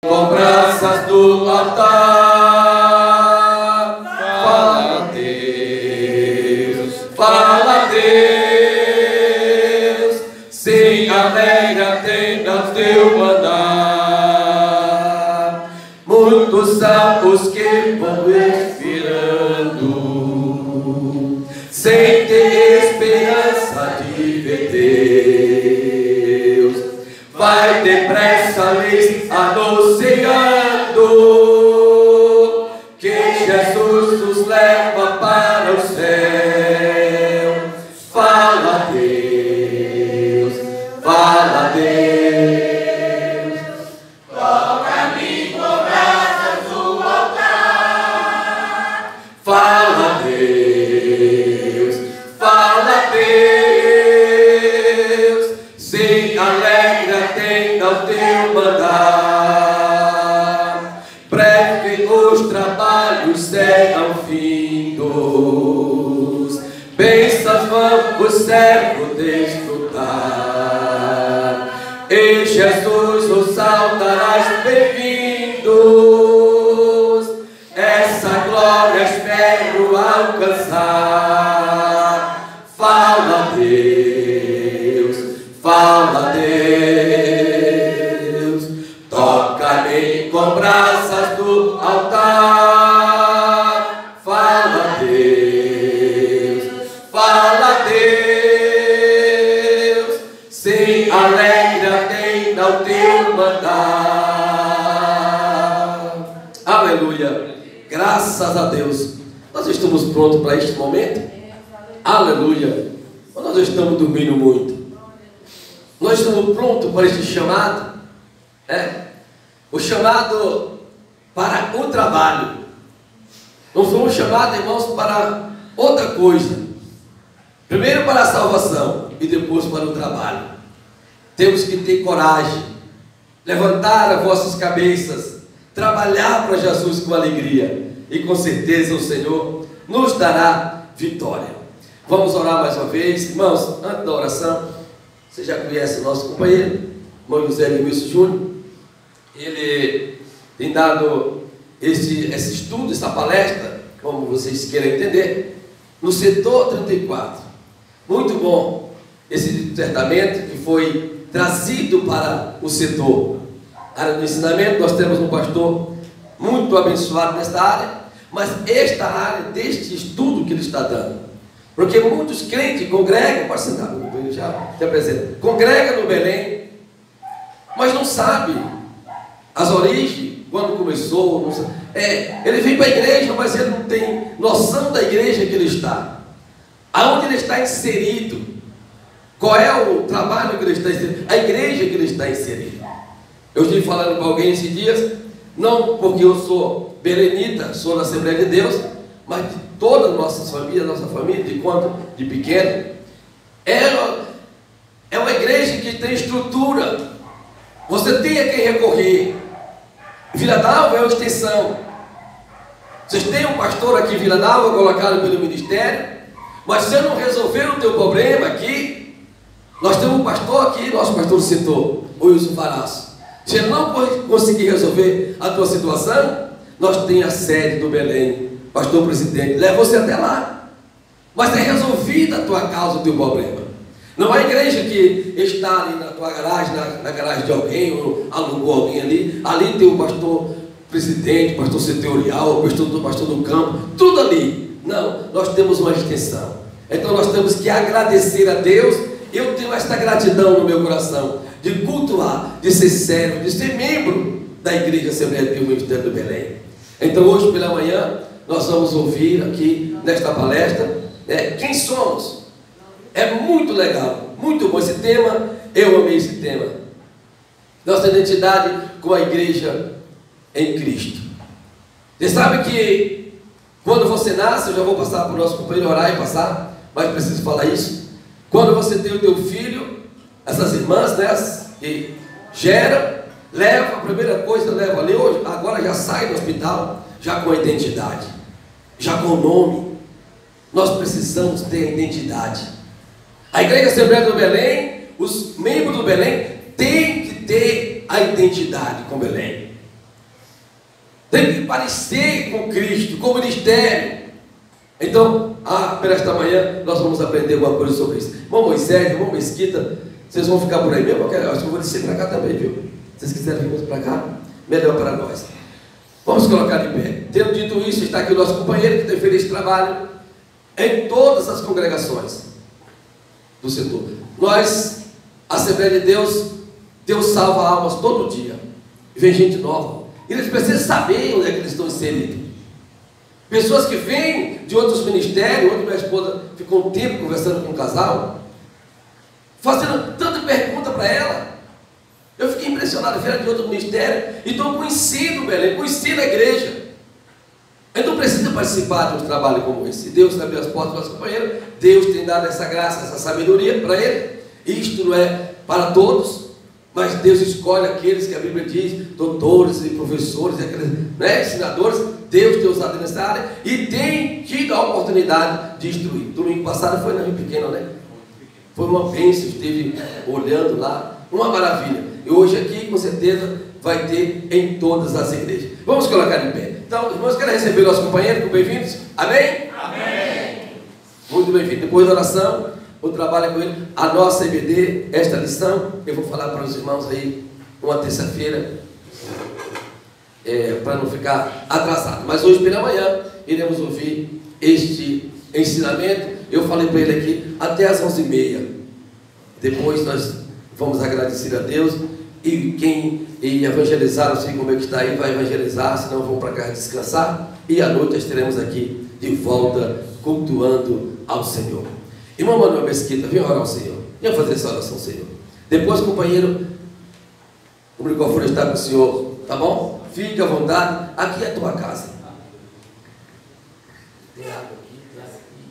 Com braças do altar, fala Deus, fala Deus, se alegra, atenda ao teu mandar. Muitos são os que vão expirando, sem ter esperança de ver Deus. Vai depressa lhes anunciando que Jesus nos leva para o céu. Fala Deus, fala Deus. Toca-me com braças do altar. Fala Deus, fala Deus. Se alegra, atenda ao teu mandar. Breve os trabalhos serão findos, bênçãos vão o servo desfrutar. Em Jesus nos saudarás bem-vindos. Essa glória espero alcançar. Fala Deus, fala Deus, toca-me com braças do altar. Fala Deus, fala Deus, se alegra, atenda ao teu mandar. Aleluia, graças a Deus. Nós estamos prontos para este momento? Aleluia. Ou nós estamos dormindo muito? Nós estamos prontos para este chamado? O chamado para o trabalho. Não fomos chamados, irmãos, para outra coisa. Primeiro para a salvação e depois para o trabalho. Temos que ter coragem, levantar as vossas cabeças, trabalhar para Jesus com alegria, e com certeza o Senhor nos dará vitória. Vamos orar mais uma vez, irmãos. Antes da oração, você já conhece o nosso companheiro, irmão José Luiz Júnior. Ele tem dado esse estudo, essa palestra, como vocês queiram entender, no setor 34. Muito bom esse tratamento que foi trazido para o setor. Área do ensinamento, nós temos um pastor muito abençoado nesta área, mas esta área deste estudo que ele está dando. Porque muitos crentes congregam, pode sentar, já te apresento, congregam no Belém, mas não sabe as origens, quando começou, não sabe. Ele vem para a igreja, mas ele não tem noção da igreja que ele está, aonde ele está inserido, qual é o trabalho que ele está inserido, a igreja que ele está inserido. Eu estive falando com alguém esses dias, não porque eu sou belenita, sou da Assembleia de Deus, mas de toda a nossa família, de quando de pequeno, é uma igreja que tem estrutura. Você tem a quem recorrer. Vila d'Alva é uma extensão. Vocês têm um pastor aqui em Vila d'Alva, colocado pelo ministério, mas se eu não resolver o teu problema aqui, nós temos um pastor aqui, nosso pastor do setor, o Wilson Faraço. Se ele não conseguir resolver a tua situação, nós temos a sede do Belém, pastor presidente, leva você até lá. Mas é resolvida a tua causa, o teu problema. Não é a igreja que está ali na tua garagem, na garagem de alguém, ou alugou alguém ali. Ali tem o pastor presidente, pastor setorial, pastor do campo, tudo ali. Não, nós temos uma extensão. Então nós temos que agradecer a Deus. Eu tenho esta gratidão no meu coração, de cultuar, de ser servo, de ser membro da Igreja Assembleia de Deus Ministério do Belém. Então hoje pela manhã, nós vamos ouvir aqui nesta palestra, quem somos. É muito legal, muito bom esse tema, eu amei esse tema. Nossa identidade com a igreja em Cristo. Você sabe que quando você nasce, eu já vou passar para o nosso companheiro orar e passar, mas preciso falar isso. Quando você tem o teu filho, essas irmãs, que geram, leva, a primeira coisa leva ali hoje, agora já sai do hospital, já com a identidade, já com o nome. Nós precisamos ter a identidade. A Igreja Assembleia do Belém, os membros do Belém têm que ter a identidade com Belém. parecer com Cristo, com o ministério. Então, para esta manhã, nós vamos aprender alguma coisa sobre isso. Irmão Moisés, irmão Mesquita, vocês vão ficar por aí mesmo? Eu acho que eu vou descer para cá também, viu? Se vocês quiserem vir para cá, melhor para nós. Vamos colocar de pé. Tendo dito isso, está aqui o nosso companheiro que tem feito esse trabalho em todas as congregações do setor. Nós, Assembleia de Deus, Deus salva almas todo dia. E vem gente nova. E eles precisam saber onde é que eles estão inseridos. Pessoas que vêm de outros ministérios, onde minha esposa ficou um tempo conversando com um casal, fazendo tanta pergunta para ela. Eu fiquei impressionado, vieram de outro ministério e estão conhecendo Belém, conhecendo a igreja. Então precisa participar de um trabalho como esse. Deus abriu as portas para os companheiros, Deus tem dado essa graça, essa sabedoria para ele. Isto não é para todos, mas Deus escolhe aqueles que a Bíblia diz, doutores e professores, aqueles, ensinadores. Deus tem usado nessa área e tem tido a oportunidade de instruir. Domingo passado foi na Rio Pequeno, né? Foi uma bênção, esteve olhando lá, uma maravilha. E hoje aqui, com certeza, vai ter em todas as igrejas. Vamos colocar em pé. Então, irmãos, querem receber o nosso companheiro? Bem-vindos? Amém? Amém. Muito bem-vindo. Depois da oração, o trabalho com ele, a nossa EBD, esta lição, eu vou falar para os irmãos aí, uma terça-feira, para não ficar atrasado. Mas hoje pela manhã, iremos ouvir este ensinamento. Eu falei para ele aqui, até às 11h30. Depois nós vamos agradecer a Deus. E quem evangelizar, não sei como é que está aí, vai evangelizar, senão vão para casa descansar. E à noite estaremos aqui de volta, cultuando ao Senhor. Irmão Manuel Mesquita, vem orar ao Senhor. Venha fazer essa oração, Senhor. Depois, companheiro, o microfone está com o Senhor, tá bom? Fique à vontade, aqui é a tua casa. Tem água aqui, tem água aqui.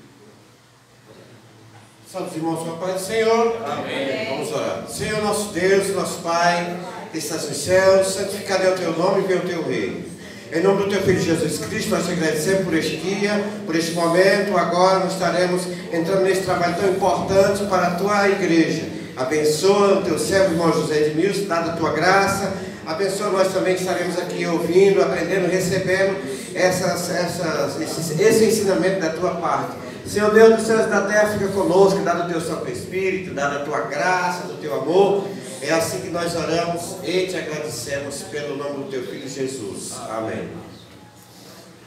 Santos irmãos, com a paz do Senhor. Amém. Vamos orar. Senhor nosso Deus, nosso Pai, que estás nos céus, santificado é o teu nome e venha o teu reino. Em nome do teu Filho Jesus Cristo, nós te agradecemos por este dia, por este momento. Agora nós estaremos entrando nesse trabalho tão importante para a tua igreja. Abençoa o teu servo, irmão José Edmilson, dada a tua graça. Abençoa nós também que estaremos aqui ouvindo, aprendendo, recebendo esse ensinamento da tua parte. Senhor Deus dos céus e da terra, fica conosco, dado o teu Santo Espírito, dada a tua graça, do teu amor. É assim que nós oramos e te agradecemos pelo nome do teu Filho Jesus. Amém.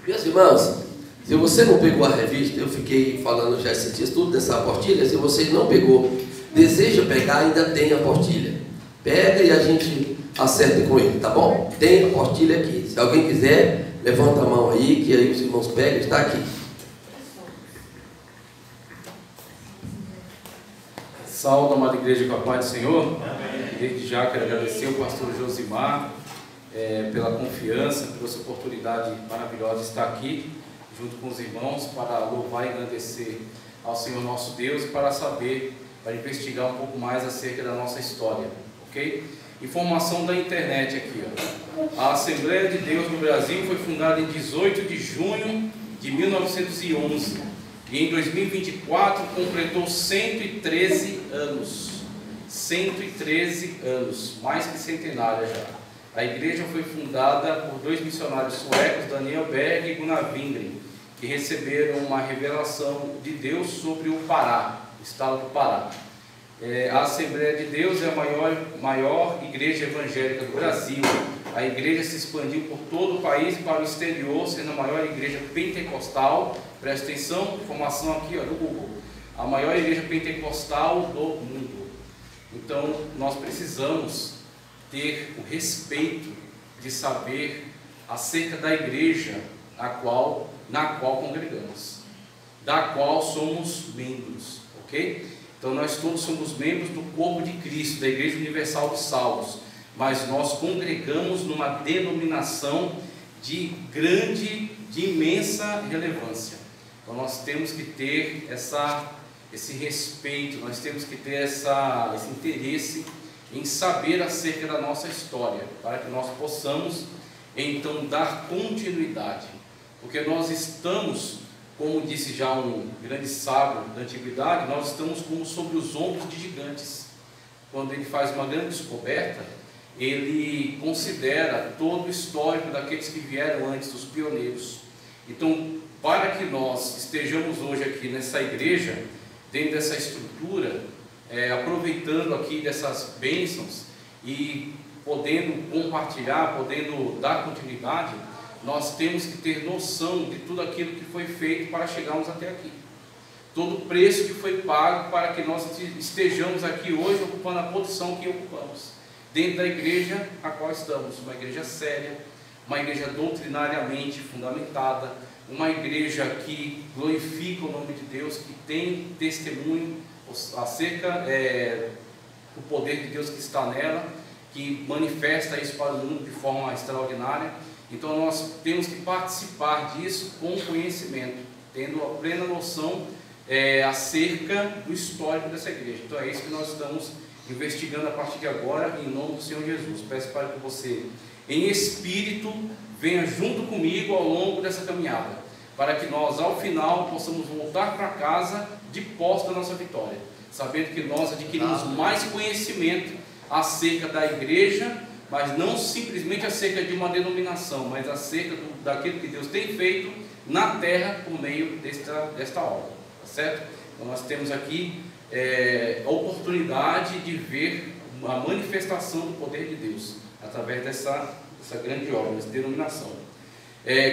Meus irmãos, se você não pegou a revista, eu fiquei falando já esses dias tudo dessa apostilha. Se você não pegou, deseja pegar, ainda tem a apostilha. Pega e a gente acerta com ele, tá bom? Tem a apostilha aqui. Se alguém quiser, levanta a mão aí, que aí os irmãos pegam, está aqui. Salve, amada igreja, com a paz do Senhor. Amém. Desde já quero agradecer ao pastor Josimar pela confiança, pela essa oportunidade maravilhosa de estar aqui junto com os irmãos para louvar e agradecer ao Senhor nosso Deus e para saber, para investigar um pouco mais acerca da nossa história, ok? Informação da internet aqui, ó. A Assembleia de Deus no Brasil foi fundada em 18 de junho de 1911. E em 2024 completou 113 anos. 113 anos, mais que centenária já. A igreja foi fundada por dois missionários suecos, Daniel Berg e Gunnar Wingren, que receberam uma revelação de Deus sobre o Pará, o estado do Pará. A Assembleia de Deus é a maior igreja evangélica do Brasil. A igreja se expandiu por todo o país e para o exterior, sendo a maior igreja pentecostal. Presta atenção, informação aqui ó, do Google. A maior igreja pentecostal do mundo. Então, nós precisamos ter o respeito de saber acerca da igreja na qual congregamos, da qual somos membros, ok? Então, nós todos somos membros do corpo de Cristo, da Igreja Universal dos Salvos, mas nós congregamos numa denominação de imensa relevância. Então nós temos que ter esse respeito, nós temos que ter esse interesse em saber acerca da nossa história, para que nós possamos então dar continuidade, porque nós estamos, como disse já um grande sábio da antiguidade, nós estamos como sobre os ombros de gigantes. Quando ele faz uma grande descoberta, ele considera todo o histórico daqueles que vieram antes, dos pioneiros. Então, para que nós estejamos hoje aqui nessa igreja, dentro dessa estrutura, aproveitando aqui dessas bênçãos e podendo compartilhar, podendo dar continuidade, nós temos que ter noção de tudo aquilo que foi feito para chegarmos até aqui. Todo o preço que foi pago para que nós estejamos aqui hoje ocupando a posição que ocupamos, dentro da igreja a qual estamos, uma igreja séria, uma igreja doutrinariamente fundamentada, uma igreja que glorifica o nome de Deus, que tem testemunho acerca do poder de Deus que está nela, que manifesta isso para o mundo de forma extraordinária. Então nós temos que participar disso com conhecimento, tendo a plena noção acerca do histórico dessa igreja. Então é isso que nós estamos investigando a partir de agora, em nome do Senhor Jesus. Peço para que você, em espírito, venha junto comigo ao longo dessa caminhada, para que nós, ao final, possamos voltar para casa de posse da nossa vitória, sabendo que nós adquirimos mais conhecimento acerca da igreja, mas não simplesmente acerca de uma denominação, mas acerca daquilo que Deus tem feito na terra por meio desta obra, tá certo? Então nós temos aqui a oportunidade de ver a manifestação do poder de Deus através dessa grande obra, dessa denominação.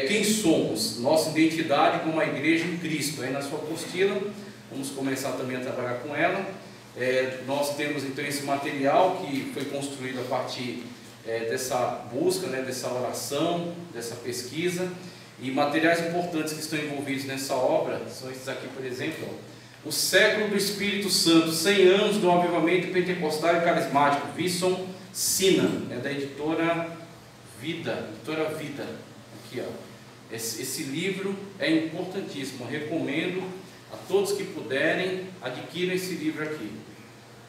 Quem somos? Nossa identidade como uma igreja em Cristo. Aí na sua apostila, vamos começar também a trabalhar com ela. Nós temos então esse material que foi construído a partir dessa busca, dessa oração, dessa pesquisa, e materiais importantes que estão envolvidos nessa obra são esses aqui, por exemplo, O Século do Espírito Santo, 100 anos do avivamento pentecostal e carismático, Visson Sina, da editora Vida, aqui ó. Esse livro é importantíssimo, eu recomendo a todos que puderem, adquiram esse livro aqui,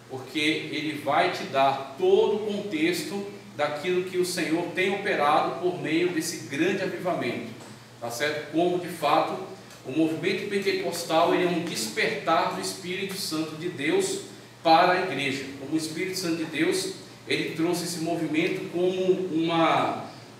porque ele vai te dar todo o contexto daquilo que o Senhor tem operado por meio desse grande avivamento, tá certo? Como de fato o movimento pentecostal ele é um despertar do Espírito Santo de Deus para a igreja. Como o Espírito Santo de Deus, ele trouxe esse movimento como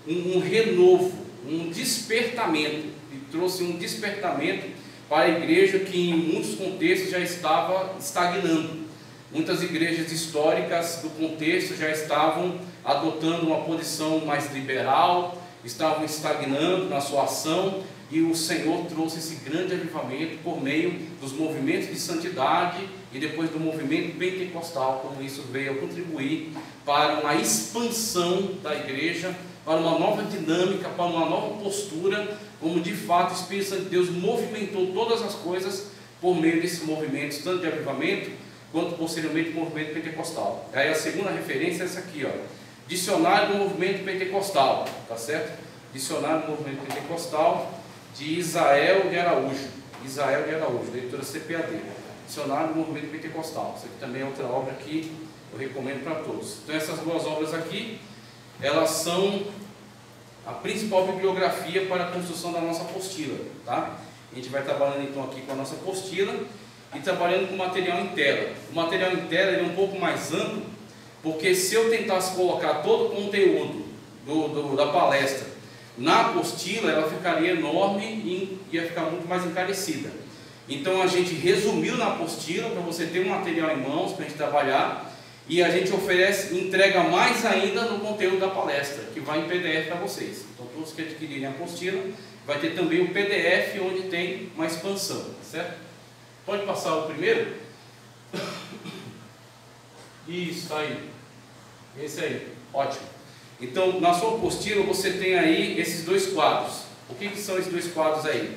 um renovo, um despertamento. Ele trouxe um despertamento para a igreja que em muitos contextos já estava estagnando. Muitas igrejas históricas do contexto já estavam adotando uma posição mais liberal, estavam estagnando na sua ação, e o Senhor trouxe esse grande avivamento por meio dos movimentos de santidade e depois do movimento pentecostal, como isso veio a contribuir para uma expansão da igreja, para uma nova dinâmica, para uma nova postura, como de fato o Espírito Santo de Deus movimentou todas as coisas por meio desses movimentos, tanto de avivamento, quanto posteriormente o movimento pentecostal. Aí a segunda referência é essa aqui, ó, Dicionário do Movimento Pentecostal, tá certo? Dicionário do Movimento Pentecostal, de Isael de Araújo, da editora CPAD, Dicionário do Movimento Pentecostal. Isso aqui também é outra obra que eu recomendo para todos. Então essas duas obras aqui, elas são a principal bibliografia para a construção da nossa apostila, tá? A gente vai trabalhando então aqui com a nossa apostila e trabalhando com material em tela. O material em tela é um pouco mais amplo, porque se eu tentasse colocar todo o conteúdo da palestra na apostila, ela ficaria enorme e ia ficar muito mais encarecida. Então a gente resumiu na apostila para você ter um material em mãos para a gente trabalhar, e a gente entrega mais ainda no conteúdo da palestra, que vai em PDF para vocês. Então todos que adquirirem a apostila, vai ter também o PDF onde tem uma expansão, certo? Pode passar o primeiro? Isso, tá aí. Esse aí, ótimo. Então, na sua apostila você tem aí esses dois quadros. O que são esses dois quadros aí?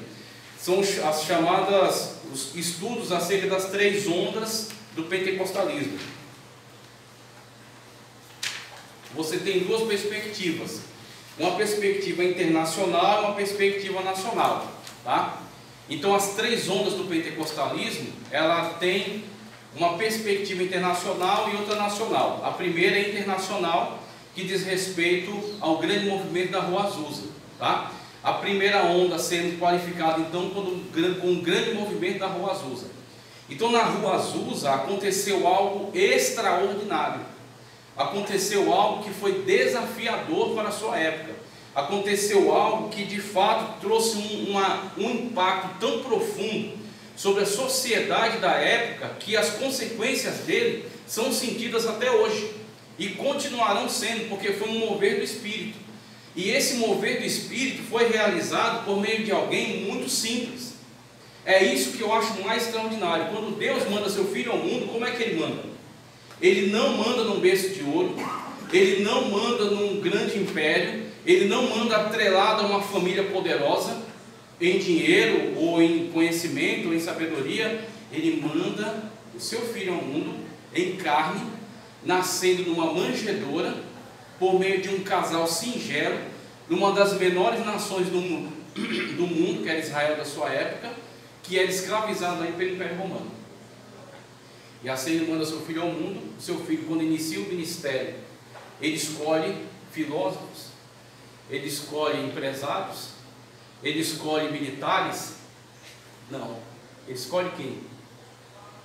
São as chamadas, os estudos acerca das 3 ondas do pentecostalismo. Você tem 2 perspectivas. Uma perspectiva internacional e uma perspectiva nacional, tá? Então, as 3 ondas do pentecostalismo, ela tem uma perspectiva internacional e outra nacional. A primeira é internacional, que diz respeito ao grande movimento da Rua Azusa, tá? A primeira onda sendo qualificada então como um grande movimento da Rua Azusa. Então na Rua Azusa aconteceu algo extraordinário. Aconteceu algo que foi desafiador para a sua época. Aconteceu algo que de fato trouxe um impacto tão profundo sobre a sociedade da época, que as consequências dele são sentidas até hoje e continuarão sendo, porque foi um mover do Espírito. E esse mover do Espírito foi realizado por meio de alguém muito simples. É isso que eu acho mais extraordinário. Quando Deus manda seu Filho ao mundo, como é que Ele manda? Ele não manda num berço de ouro, Ele não manda num grande império, Ele não manda atrelado a uma família poderosa, em dinheiro, ou em conhecimento, ou em sabedoria. Ele manda o seu Filho ao mundo, em carne, nascendo numa manjedoura, por meio de um casal singelo, numa das menores nações do mundo, que era Israel da sua época, que era escravizado aí pelo Império Romano. E assim Ele manda seu Filho ao mundo. O seu Filho, quando inicia o ministério, Ele escolhe filósofos, Ele escolhe empresários, Ele escolhe militares. Não, Ele escolhe quem?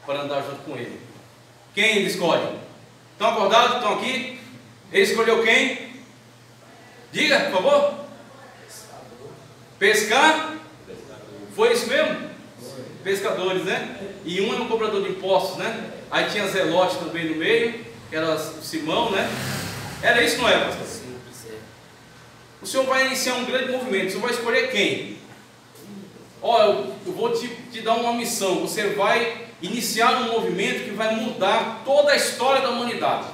Para andar junto com Ele. Quem Ele escolhe? Estão acordados? Estão aqui? Ele escolheu quem? Diga, por favor. Pescar? Foi isso mesmo? Pescadores, né? E um era um cobrador de impostos, né? Aí tinha Zelote também no meio, que era o Simão, né? Era isso, não era, pastor? O Senhor vai iniciar um grande movimento. O Senhor vai escolher quem? Ó, eu vou te dar uma missão. Você vai iniciar um movimento que vai mudar toda a história da humanidade.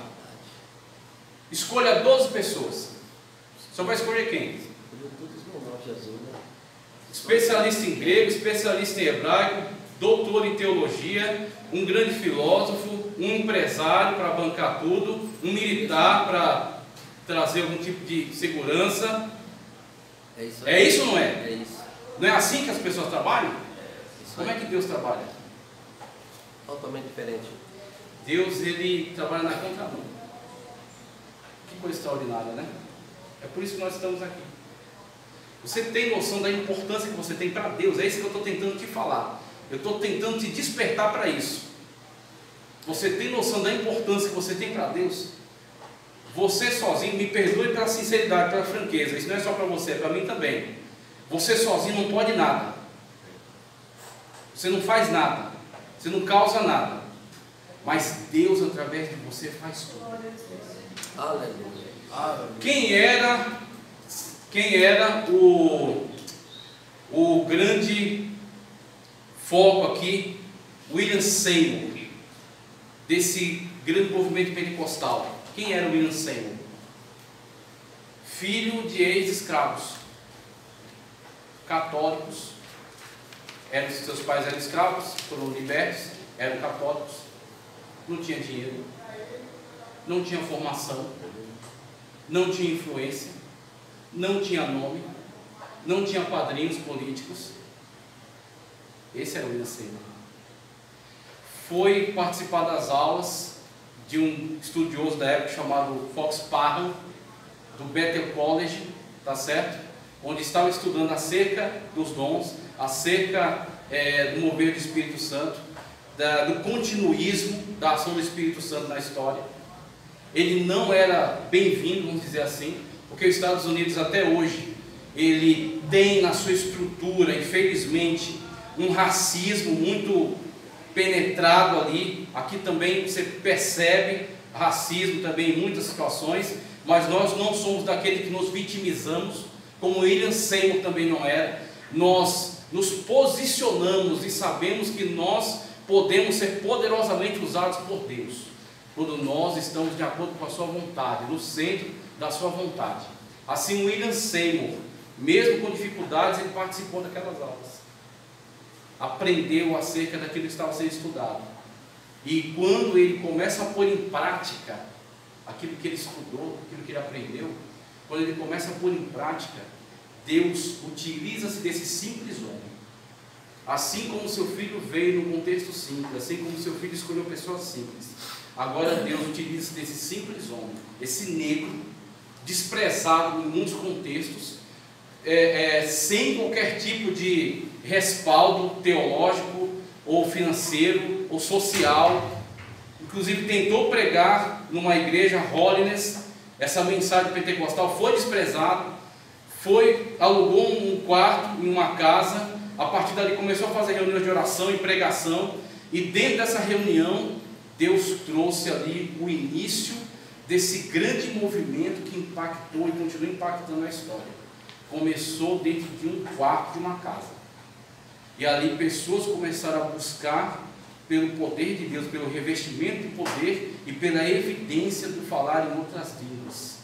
Escolha 12 pessoas. O Senhor vai escolher quem? Especialista em grego, especialista em hebraico, doutor em teologia, um grande filósofo, um empresário para bancar tudo, um militar para trazer algum tipo de segurança. É isso ou não é? É isso. Não é assim que as pessoas trabalham? Como é que Deus trabalha? Totalmente diferente. Deus, Ele trabalha na contramão. Que coisa extraordinária, né? É por isso que nós estamos aqui. Você tem noção da importância que você tem para Deus? É isso que eu estou tentando te falar. Eu estou tentando te despertar para isso. Você tem noção da importância que você tem para Deus? Você sozinho, me perdoe pela sinceridade, pela franqueza, isso não é só para você, é para mim também. Você sozinho não pode nada. Você não faz nada. Você não causa nada. Mas Deus, através de você, faz tudo. Aleluia. Quem era o grande foco aqui? William Seymour, desse grande movimento pentecostal. Quem era o William Seymour? Filho de ex-escravos, católicos. Seus pais eram escravos, foram libertos, eram católicos, não tinha dinheiro, não tinha formação, não tinha influência, não tinha nome, não tinha padrinhos políticos. Esse era o William Seymour. Foi participar das aulas de um estudioso da época chamado Fox Parham, do Bethel College, tá certo? Onde estava estudando acerca dos dons, acerca do mover do Espírito Santo, do continuismo da ação do Espírito Santo na história. Ele não era bem-vindo, vamos dizer assim, porque os Estados Unidos até hoje, ele tem na sua estrutura, infelizmente, um racismo muito penetrado ali. Aqui também você percebe racismo também em muitas situações, mas nós não somos daquele que nos vitimizamos, como William Seymour também não era. Nós nos posicionamos e sabemos que nós podemos ser poderosamente usados por Deus, quando nós estamos de acordo com a sua vontade, no centro da sua vontade. Assim, William Seymour, mesmo com dificuldades, ele participou daquelas aulas, aprendeu acerca daquilo que estava sendo estudado, e quando ele começa a pôr em prática aquilo que ele estudou, aquilo que ele aprendeu, quando ele começa a pôr em prática, Deus utiliza-se desse simples homem. Assim como seu filho veio num contexto simples, assim como seu filho escolheu pessoas simples, agora Deus utiliza-se desse simples homem, esse negro, desprezado em muitos contextos, sem qualquer tipo de respaldo teológico, ou financeiro, ou social. Inclusive tentou pregar numa igreja holiness, essa mensagem pentecostal foi desprezada, alugou um quarto em uma casa, a partir dali começou a fazer reuniões de oração e pregação, e dentro dessa reunião, Deus trouxe ali o início desse grande movimento que impactou e continua impactando a história. Começou dentro de um quarto de uma casa, e ali pessoas começaram a buscar pelo poder de Deus, pelo revestimento de poder e pela evidência do falar em outras línguas.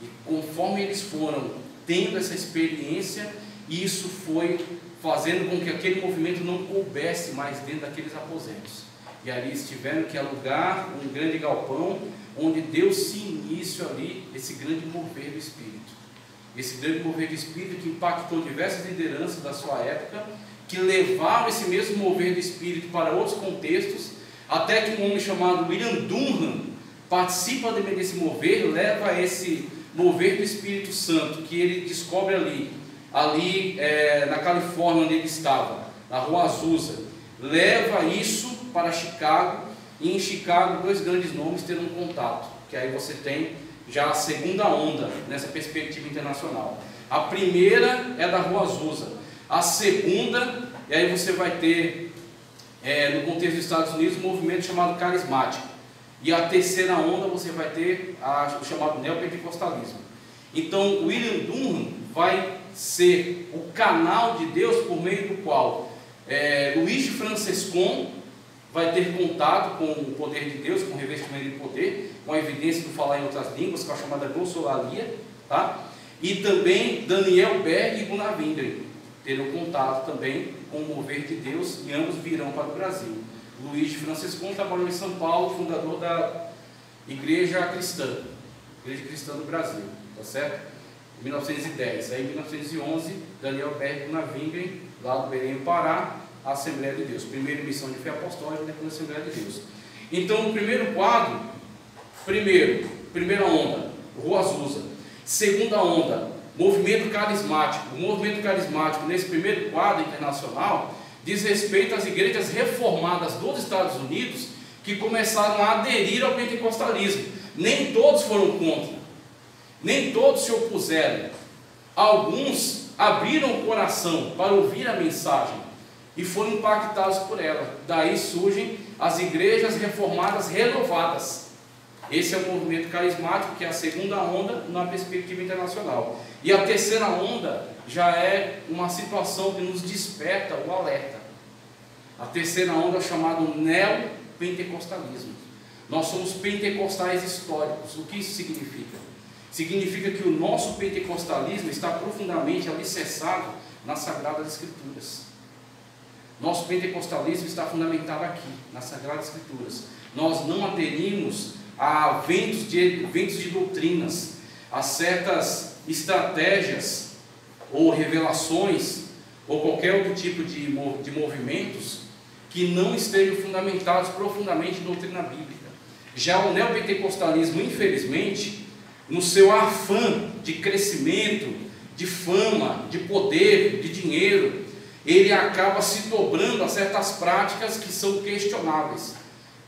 E conforme eles foram tendo essa experiência, isso foi fazendo com que aquele movimento não coubesse mais dentro daqueles aposentos. E ali eles tiveram que alugar um grande galpão, onde deu-se início ali esse grande mover do Espírito. Esse grande mover do Espírito que impactou diversas lideranças da sua época, que levaram esse mesmo mover do Espírito para outros contextos, até que um homem chamado William Dunham participa desse mover, leva esse mover do Espírito Santo, que ele descobre ali na Califórnia, onde ele estava, na Rua Azusa, leva isso para Chicago, e em Chicago 2 grandes nomes terão um contato, que aí você tem já a segunda onda nessa perspectiva internacional. A primeira é da Rua Azusa, a segunda, e aí você vai ter, no contexto dos Estados Unidos, um movimento chamado carismático. E a terceira onda você vai ter o chamado neopentecostalismo. Então, William Dunham vai ser o canal de Deus por meio do qual Luiz de Francescon vai ter contato com o poder de Deus, com o revestimento de poder, com a evidência do falar em outras línguas, com a chamada glossolalia, tá? E também Daniel Berg e Gunnar Wingren terão contato também com o mover de Deus, e ambos virão para o Brasil. Luiz de Francescon trabalhou em São Paulo, fundador da Igreja Cristã do Brasil, tá certo? Em 1910. Aí em 1911, Daniel Berg e Gunnar Wingren, lá do Belém, Pará, a Assembleia de Deus. Primeiro, missão de fé apostólica, depois a Assembleia de Deus. Então, no primeiro quadro, primeira onda, Rua Azusa. Segunda onda, movimento carismático. O movimento carismático, nesse primeiro quadro internacional, diz respeito às igrejas reformadas dos Estados Unidos, que começaram a aderir ao pentecostalismo. Nem todos foram contra, nem todos se opuseram. Alguns abriram o coração para ouvir a mensagem e foram impactados por ela. Daí surgem as igrejas reformadas renovadas. Esse é o movimento carismático, que é a segunda onda na perspectiva internacional. E a terceira onda já é uma situação que nos desperta o alerta. A terceira onda é o chamado neopentecostalismo. Nós somos pentecostais históricos. O que isso significa? Significa que o nosso pentecostalismo está profundamente alicerçado nas Sagradas Escrituras. Nosso pentecostalismo está fundamentado aqui, nas Sagradas Escrituras. Nós não aderimos a ventos de doutrinas, a certas estratégias ou revelações ou qualquer outro tipo de movimentos que não estejam fundamentados profundamente em doutrina bíblica. Já o neopentecostalismo, infelizmente, no seu afã de crescimento, de fama, de poder, de dinheiro, ele acaba se dobrando a certas práticas que são questionáveis.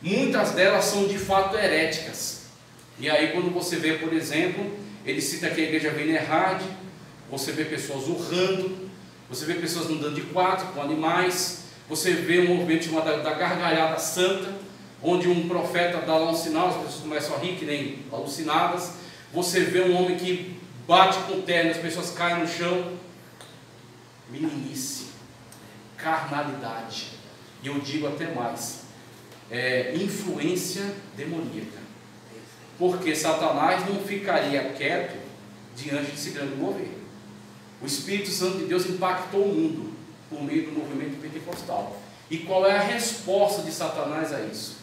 Muitas delas são de fato heréticas. E aí quando você vê, por exemplo, ele cita aqui a igreja Venerhard, você vê pessoas urrando, você vê pessoas andando de quatro com animais, você vê um movimento chamado da gargalhada santa, onde um profeta dá lá um sinal, as pessoas começam a rir que nem alucinadas. Você vê um homem que bate com o terno, as pessoas caem no chão. Meninice, carnalidade, e eu digo até mais, influência demoníaca, porque Satanás não ficaria quieto diante desse grande mover. O Espírito Santo de Deus impactou o mundo por meio do movimento pentecostal. E qual é a resposta de Satanás a isso?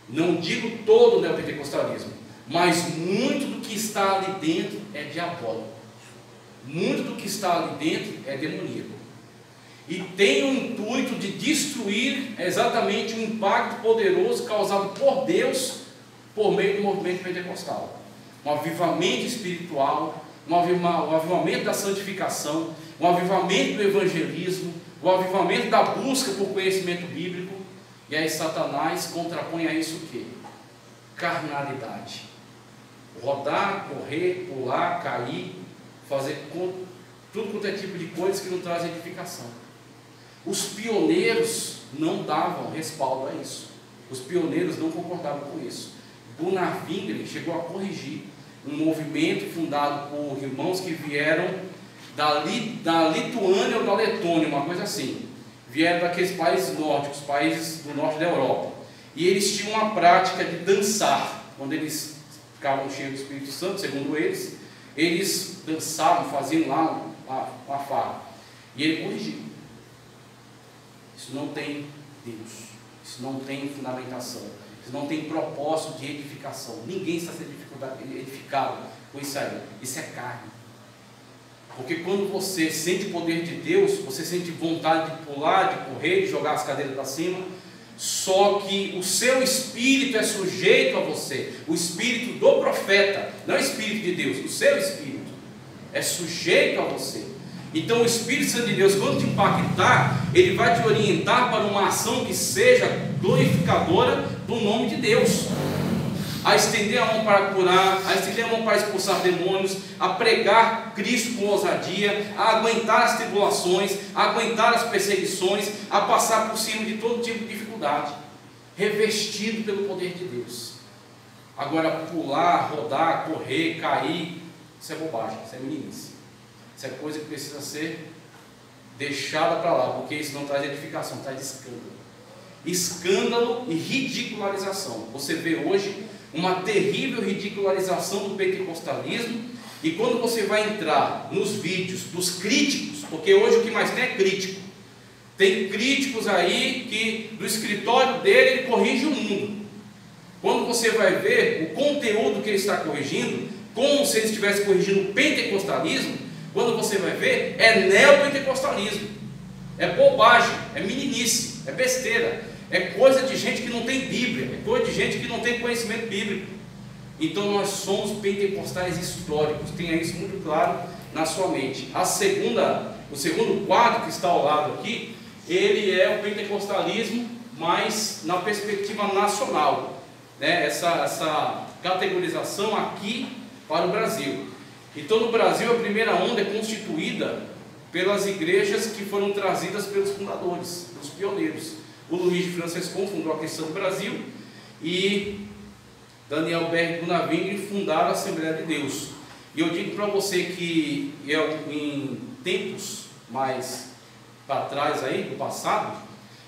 Não digo todo o neopentecostalismo, mas muito do que está ali dentro é diabólico. Muito do que está ali dentro é demoníaco. E tem o intuito de destruir exatamente o impacto poderoso causado por Deus por meio do movimento pentecostal. Um avivamento espiritual, um avivamento da santificação, um avivamento do evangelismo, um avivamento da busca por conhecimento bíblico. E aí Satanás contrapõe a isso o quê? carnalidade. Rodar, correr, pular, cair, fazer tudo quanto é tipo de coisas que não traz edificação. Os pioneiros não davam respaldo a isso. Os pioneiros não concordavam com isso. Gunnar Wingren chegou a corrigir um movimento fundado por irmãos que vieram da Lituânia ou da Letônia, uma coisa assim. Vieram daqueles países nórdicos, países do norte da Europa. E eles tinham uma prática de dançar. Quando eles ficavam cheios do Espírito Santo, segundo eles dançavam, faziam lá uma farra. E ele corrigiu. Isso não tem Deus. Isso não tem fundamentação. Isso não tem propósito de edificação. Ninguém está sendo edificado com isso aí. Isso é carne. Porque quando você sente o poder de Deus, você sente vontade de pular, de correr, de jogar as cadeiras para cima. Só que o seu espírito é sujeito a você. O espírito do profeta, não é o espírito de Deus, o seu espírito é sujeito a você. Então o Espírito Santo de Deus, quando te impactar, ele vai te orientar para uma ação que seja glorificadora do nome de Deus. A estender a mão para curar, a estender a mão para expulsar demônios, a pregar Cristo com ousadia, a aguentar as tribulações, a aguentar as perseguições, a passar por cima de todo tipo de dificuldade, revestido pelo poder de Deus. Agora, pular, rodar, correr, cair, isso é bobagem, isso é meninice. Isso é coisa que precisa ser deixada para lá, porque isso não traz edificação, traz escândalo. Escândalo e ridicularização. Você vê hoje uma terrível ridicularização do pentecostalismo, e quando você vai entrar nos vídeos dos críticos, porque hoje o que mais tem é crítico. Tem críticos aí que do escritório dele ele corrige o mundo. Quando você vai ver o conteúdo que ele está corrigindo, como se ele estivesse corrigindo o pentecostalismo, quando você vai ver, é neopentecostalismo, é bobagem, é meninice, é besteira, é coisa de gente que não tem Bíblia, é coisa de gente que não tem conhecimento bíblico. Então nós somos pentecostais históricos, tenha isso muito claro na sua mente. O segundo quadro que está ao lado aqui, ele é o pentecostalismo, mas na perspectiva nacional, né? Essa categorização aqui para o Brasil. Então no Brasil a primeira onda é constituída pelas igrejas que foram trazidas pelos fundadores, pelos pioneiros. O Luiz de Francescon fundou a Cristã do Brasil e Daniel Berg e Gunnar Wingren fundaram a Assembleia de Deus. E eu digo para você que em tempos mais para trás aí, do passado,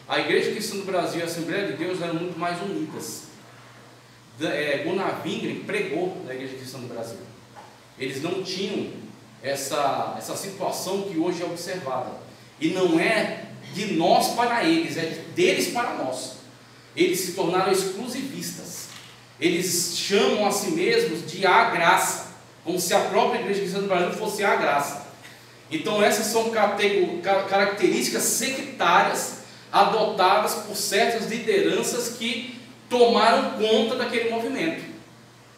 a Igreja Cristã do Brasil e a Assembleia de Deus eram muito mais unidas. Gunnar Wingren pregou na Igreja Cristã do Brasil. Eles não tinham essa situação que hoje é observada. E não é de nós para eles, é deles para nós. Eles se tornaram exclusivistas. Eles chamam a si mesmos de a graça, como se a própria Igreja Cristã do Brasil fosse a graça. Então essas são características sectárias adotadas por certas lideranças que tomaram conta daquele movimento.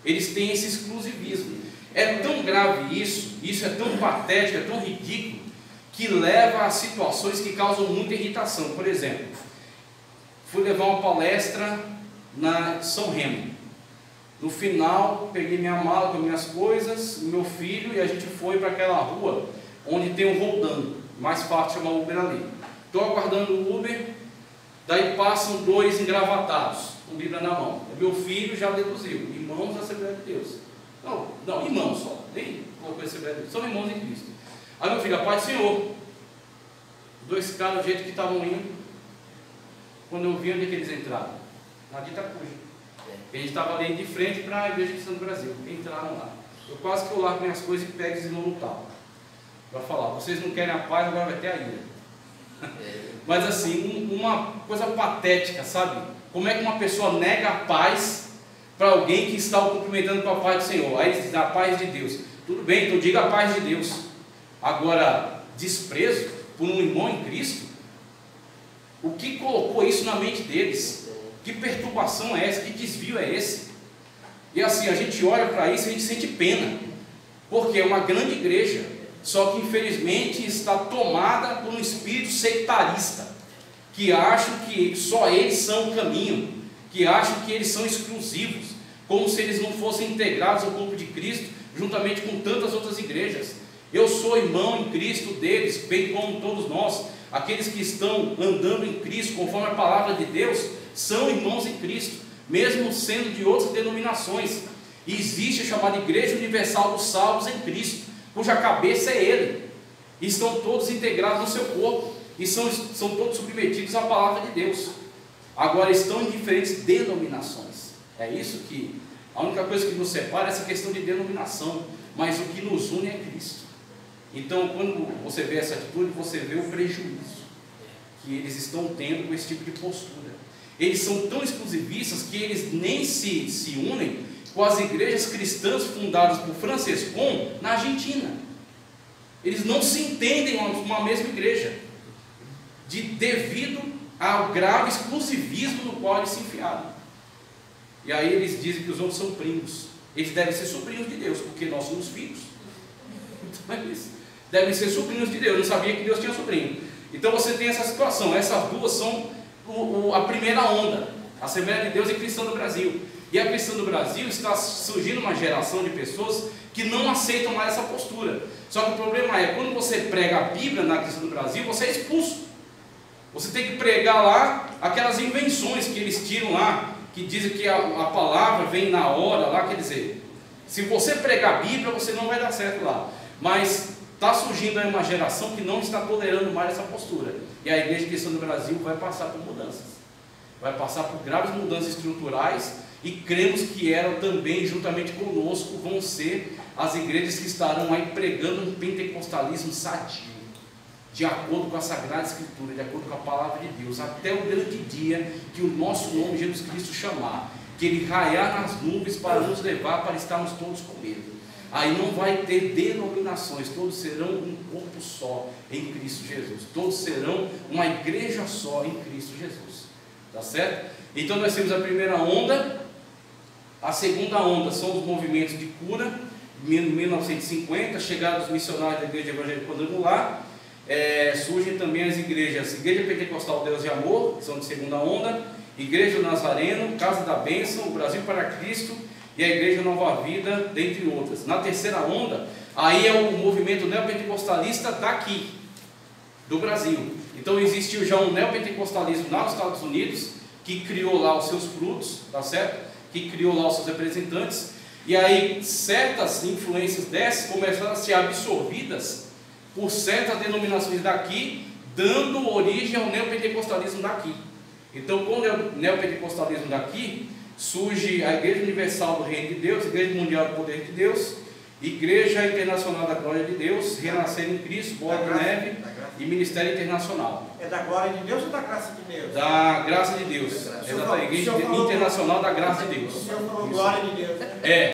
Eles têm esse exclusivismo. É tão grave isso é tão patético, é tão ridículo, que leva a situações que causam muita irritação. Por exemplo, fui levar uma palestra na São Remo. No final, peguei minha mala com minhas coisas, meu filho, e a gente foi para aquela rua onde tem um roldão, mais fácil chamar o Uber ali. Estou aguardando o Uber, daí passam dois engravatados, com Bíblia na mão. Meu filho já deduziu, irmãos da Assembleia de Deus. Não, irmãos só, nem colocou Assembleia de Deus, são irmãos em Cristo. Aí meu filho, a paz do Senhor. Dois caras, do jeito que estavam indo, quando eu vi onde é que eles entraram, na Dita Cuja. A gente estava ali de frente para a Igreja Cristã do Brasil. Entraram lá. Eu quase que eu largo minhas coisas e pego eles no tal. Para falar, vocês não querem a paz, agora vai ter a ira. Mas assim, uma coisa patética, sabe? Como é que uma pessoa nega a paz para alguém que está o cumprimentando com a paz do Senhor? Aí diz a paz de Deus. Tudo bem, então diga a paz de Deus. Agora, desprezo por um irmão em Cristo, o que colocou isso na mente deles? Que perturbação é essa? Que desvio é esse? E assim, a gente olha para isso e a gente sente pena, porque é uma grande igreja, só que infelizmente está tomada por um espírito sectarista, que acham que só eles são o caminho, que acham que eles são exclusivos, como se eles não fossem integrados ao corpo de Cristo, juntamente com tantas outras igrejas. Eu sou irmão em Cristo deles, bem como todos nós. Aqueles que estão andando em Cristo, conforme a palavra de Deus, são irmãos em Cristo, mesmo sendo de outras denominações. E existe a chamada Igreja Universal dos Salvos em Cristo, cuja cabeça é Ele. E estão todos integrados no seu corpo, e são todos submetidos à palavra de Deus. Agora estão em diferentes denominações. É isso que, a única coisa que nos separa é essa questão de denominação, mas o que nos une é Cristo. Então, quando você vê essa atitude, você vê o prejuízo que eles estão tendo com esse tipo de postura. Eles são tão exclusivistas que eles nem se unem com as igrejas cristãs fundadas por Franciscon na Argentina. Eles não se entendem uma mesma igreja, devido ao grave exclusivismo no qual eles se enfiaram. E aí eles dizem que os outros são primos. Eles devem ser sobrinhos de Deus, porque nós somos filhos. Então eles devem ser sobrinhos de Deus. Eu não sabia que Deus tinha sobrinho. Então você tem essa situação. Essas duas são a primeira onda, a Assembleia de Deus e Cristã do Brasil. E a Cristã do Brasil está surgindo uma geração de pessoas que não aceitam mais essa postura. Só que o problema é, quando você prega a Bíblia na Cristã do Brasil, você é expulso. Você tem que pregar lá aquelas invenções que eles tiram lá, que dizem que a palavra vem na hora lá, quer dizer, se você pregar a Bíblia, você não vai dar certo lá. Mas está surgindo aí uma geração que não está tolerando mais essa postura. E a Igreja Cristã do Brasil vai passar por mudanças. Vai passar por graves mudanças estruturais, e cremos que eram também, juntamente conosco, vão ser as igrejas que estarão aí pregando um pentecostalismo sadio, de acordo com a Sagrada Escritura, de acordo com a palavra de Deus, até o grande dia que o nosso nome Jesus Cristo chamar, que Ele raiar nas nuvens para nos levar para estarmos todos com Ele. Aí não vai ter denominações, todos serão um corpo só em Cristo Jesus, todos serão uma igreja só em Cristo Jesus, tá certo? Então nós temos a primeira onda. A segunda onda são os movimentos de cura, em 1950, chegada dos missionários da Igreja Evangélica Quadrangular. Surgem também as igrejas, Igreja Pentecostal Deus e Amor, que são de segunda onda, Igreja do Nazareno, Casa da Bênção, o Brasil para Cristo e a Igreja Nova Vida, dentre outras. Na terceira onda, aí é o movimento neopentecostalista daqui, do Brasil. Então existiu já um neopentecostalismo lá nos Estados Unidos, que criou lá os seus frutos, tá certo? Que criou lá os seus representantes, e aí certas influências dessas começaram a ser absorvidas por certas denominações daqui, dando origem ao neopentecostalismo daqui. Então, com o neopentecostalismo daqui, surge a Igreja Universal do Reino de Deus, Igreja Mundial do Poder de Deus, Igreja Internacional da Glória de Deus, Renascer em Cristo, Bola de Neve e Ministério Internacional. É da glória de Deus ou da graça de Deus? Da graça de Deus. É da Igreja Internacional da Graça de Deus. O Senhor falou glória de Deus. É.